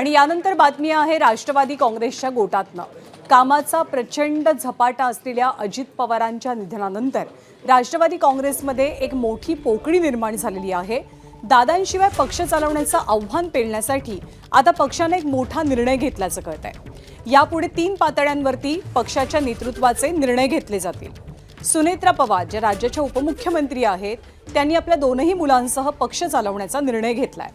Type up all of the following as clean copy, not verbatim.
आणि यानंतर बातमी आहे राष्ट्रवादी काँग्रेसच्या गोटातनं। कामाचा प्रचंड झपाटा असलेल्या अजित पवारांच्या निधनानंतर राष्ट्रवादी काँग्रेसमध्ये एक मोठी पोकळी निर्माण झालेली आहे। दादांशिवाय पक्ष चालवण्याचं आव्हान पेलण्यासाठी आता पक्षाने एक मोठा निर्णय घेतल्याचं कळतंय। यापुढे 3 पातळ्यांवरती पक्षाच्या नेतृत्वाचे निर्णय घेतले जातील। सुनेत्रा पवार जे राज्याच्या उपमुख्यमंत्री आहेत, त्यांनी आपल्या दोनही मुलांसह पक्ष चालवण्याचा निर्णय घेतलाय।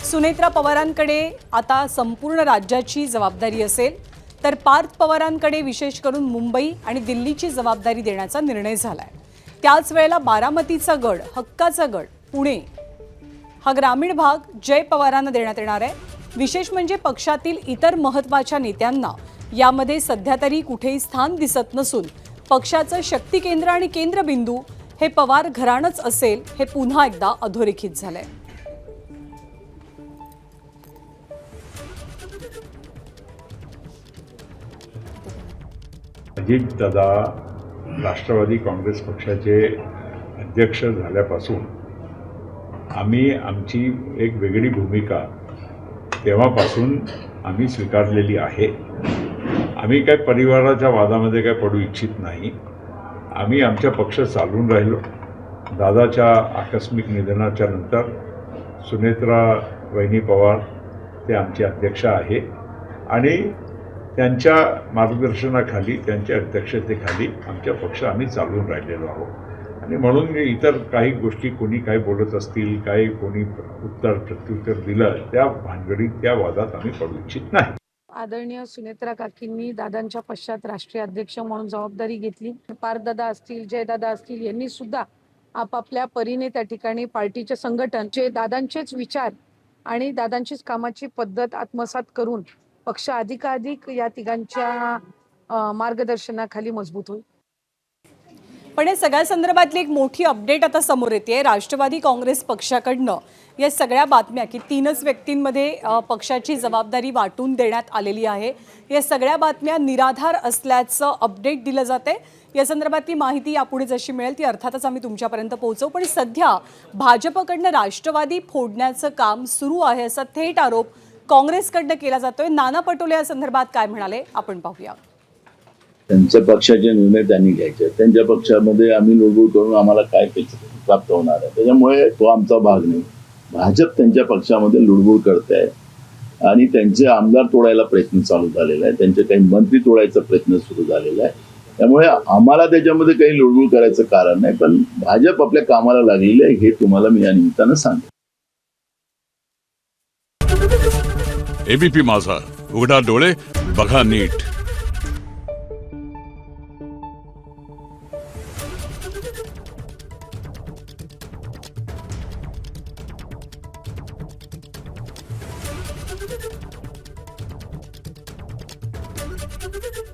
सुनेत्रा पवारांकडे आता संपूर्ण राज्याची जबाबदारी असेल, तर पार्थ पवारांकडे विशेष करून मुंबई आणि दिल्लीची जबाबदारी देण्याचा निर्णय झालाय। त्याच वेळेला बारामतीचा गड, हक्काचा गड, पुणे हा ग्रामीण भाग जय पवारांना देण्यात येणार आहे। विशेष म्हणजे पक्षातील इतर महत्त्वाच्या नेत्यांना यामध्ये सध्या तरी कुठेही स्थान दिसत नसून पक्षाचं शक्ती केंद्र आणि केंद्रबिंदू हे पवार घराणंच असेल हे पुन्हा एकदा अधोरेखित झालंय। अजित दादा राष्ट्रवादी काँग्रेस पक्षाचे अध्यक्ष झाल्यापासून आम्ही आमची एक वेगळी भूमिका तेव्हापासून आम्ही स्वीकारलेली आहे। आम्ही काय परिवाराच्या वादामध्ये काय पडू इच्छित नाही। आम्ही आमचा पक्ष चालवून राहिलो। दादाच्या आकस्मिक निधनाच्या नंतर सुनेत्रा वहिनी पवार ते आमचे अध्यक्ष आहे आणि त्यांच्या मार्गदर्शनाखाली, त्यांच्या अध्यक्षतेखाली आमचा पक्ष आम्ही चालवून राहिलेलो आहोत। आणि म्हणून इतर काही गोष्टी कोणी काय बोलत असतील, काही कोणी उत्तर प्रत्युत्तर दिलं, त्या भानगडीत त्या वादात आम्ही पडू इच्छित नाही। आदरणीय सुनेत्रा काकींनी दादांच्या पश्चात राष्ट्रीय अध्यक्ष म्हणून जबाबदारी घेतली। पार्थदादा असतील, जयदादा असतील, यांनी सुद्धा आपापल्या परीने त्या ठिकाणी पार्टीचे संघटन जे दादांचेच विचार आणि दादांचीच कामाची पद्धत आत्मसात करून पक्ष अधिकाधिक या तिघांच्या मार्गदर्शनाखाली मजबूत होईल। पण या सगळ्या संदर्भातली एक मोठी अपडेट आता समोर येते। राष्ट्रवादी काँग्रेस पक्षाकडनं या सगळ्या बातम्या की 3च व्यक्तींमध्ये पक्षाची जबाबदारी वाटून देण्यात आलेली आहे, या सगळ्या बातम्या निराधार असल्याचं अपडेट दिलं जाते। या संदर्भातली माहिती यापुढे जशी मिळेल ती अर्थातच आम्ही तुमच्यापर्यंत पोहोचवू। पण सध्या भाजपकडनं राष्ट्रवादी फोडण्याचं काम सुरू आहे असा थेट आरोप काँग्रेसकडनं केला जातोय। नाना पटोले या संदर्भात काय म्हणाले आपण पाहूया। त्यांच्या पक्षाचे निर्णय त्यांनी घ्यायचे। त्यांच्या पक्षामध्ये आम्ही लुडबुड करून आम्हाला काय प्राप्त होणार आहे, त्याच्यामुळे तो आमचा भाग नाही। भाजप त्यांच्या पक्षामध्ये लुडबुड करते आहे आणि त्यांचे आमदार तोडायला प्रयत्न चालू झालेला आहे, त्यांचे काही मंत्री तोडायचा प्रयत्न सुरू झालेला आहे। त्यामुळे आम्हाला त्याच्यामध्ये काही लुडबुड करायचं कारण नाही, पण भाजप आपल्या कामाला लागलेली आहे हे तुम्हाला मी या निमित्तानं सांगतो। एबीपी माझा, उघडा डोळे बघा नीट। Thank you.